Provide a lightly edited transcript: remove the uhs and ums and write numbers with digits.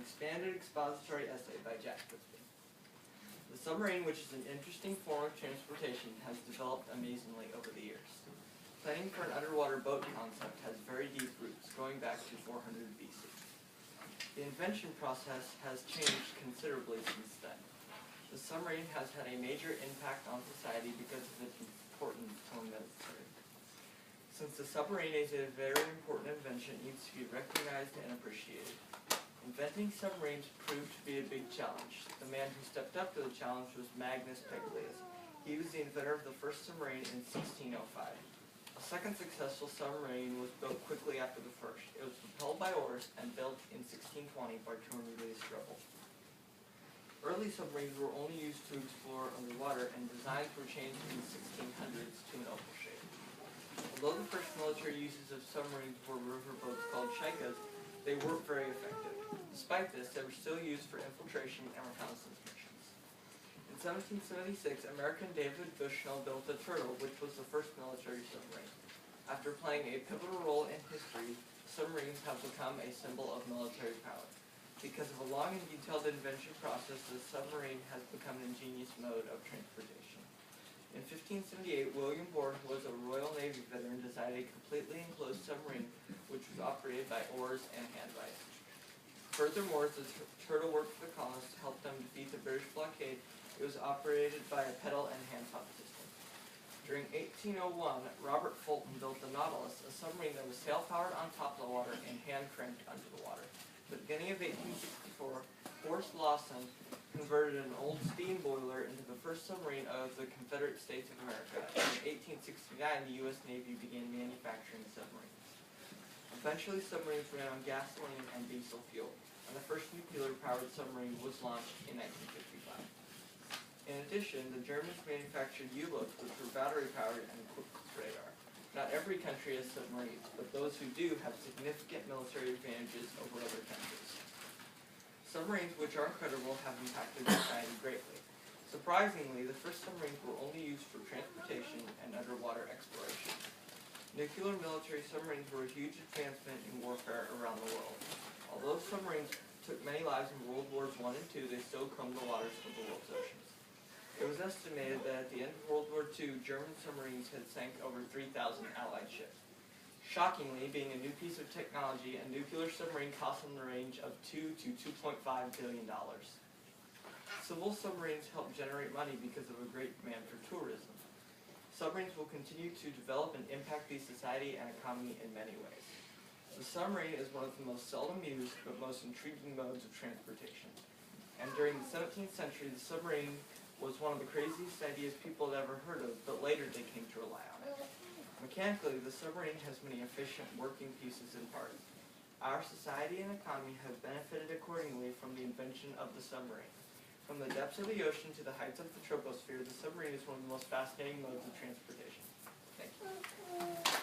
expanded expository essay by Jack Crispin. The submarine, which is an interesting form of transportation, has developed amazingly over the years. Planning for an underwater boat concept has very deep roots, going back to 400 BC. The invention process has changed considerably since then. The submarine has had a major impact on society because of its importance to the military. Since the submarine is a very important invention, it needs to be recognized and appreciated. Inventing submarines proved to be a big challenge. The man who stepped up to the challenge was Magnus Pagelius. He was the inventor of the first submarine in 1605. A second successful submarine was built quickly after the first. It was propelled by oars and built in 1620 by Cornelius Drebbel. Early submarines were only used to explore underwater, and designs were changed in the 1600s to an oval shape. Although the first military uses of submarines were riverboats called shaikas, they weren't very effective. Despite this, they were still used for infiltration and reconnaissance missions. In 1776, American David Bushnell built the Turtle, which was the first military submarine. After playing a pivotal role in history, submarines have become a symbol of military power. Because of a long and detailed invention process, the submarine has become an ingenious mode of transportation. In 1578, William Bourne, who was a Royal Navy veteran, designed a completely enclosed submarine which was operated by oars and hand vise. Furthermore, the Turtle worked for the colonists to help them defeat the British blockade. It was operated by a pedal and hand pump system. During 1801, Robert Fulton built the Nautilus, a submarine that was sail-powered on top of the water and hand-cranked under the water. At the beginning of 1864, Forrest Lawson converted an old steam boiler into the first submarine of the Confederate States of America. In 1869, the U.S. Navy began manufacturing submarines. Eventually, submarines ran on gasoline and diesel fuel, and the first nuclear-powered submarine was launched in 1955. In addition, the Germans manufactured U-boats, which were battery-powered and equipped with radar. Not every country has submarines, but those who do have significant military advantages over other countries. Submarines, which are incredible, have impacted society greatly. Surprisingly, the first submarines were only used for transportation and underwater exploration. Nuclear military submarines were a huge advancement in warfare around the world. Although submarines took many lives in World Wars I and II, they still combed the waters of the world's oceans. It was estimated that at the end of World War II, German submarines had sank over 3,000 Allied ships. Shockingly, being a new piece of technology, a nuclear submarine cost in the range of $2 to $2.5 billion. Civil submarines help generate money because of a great demand for tourism. Submarines will continue to develop and impact the society and economy in many ways. The submarine is one of the most seldom used but most intriguing modes of transportation. And during the 17th century, the submarine was one of the craziest ideas people had ever heard of, but later they came to rely on it. Mechanically, the submarine has many efficient working pieces and parts. Our society and economy have benefited accordingly from the invention of the submarine. From the depths of the ocean to the heights of the troposphere, the submarine is one of the most fascinating modes of transportation. Thank you.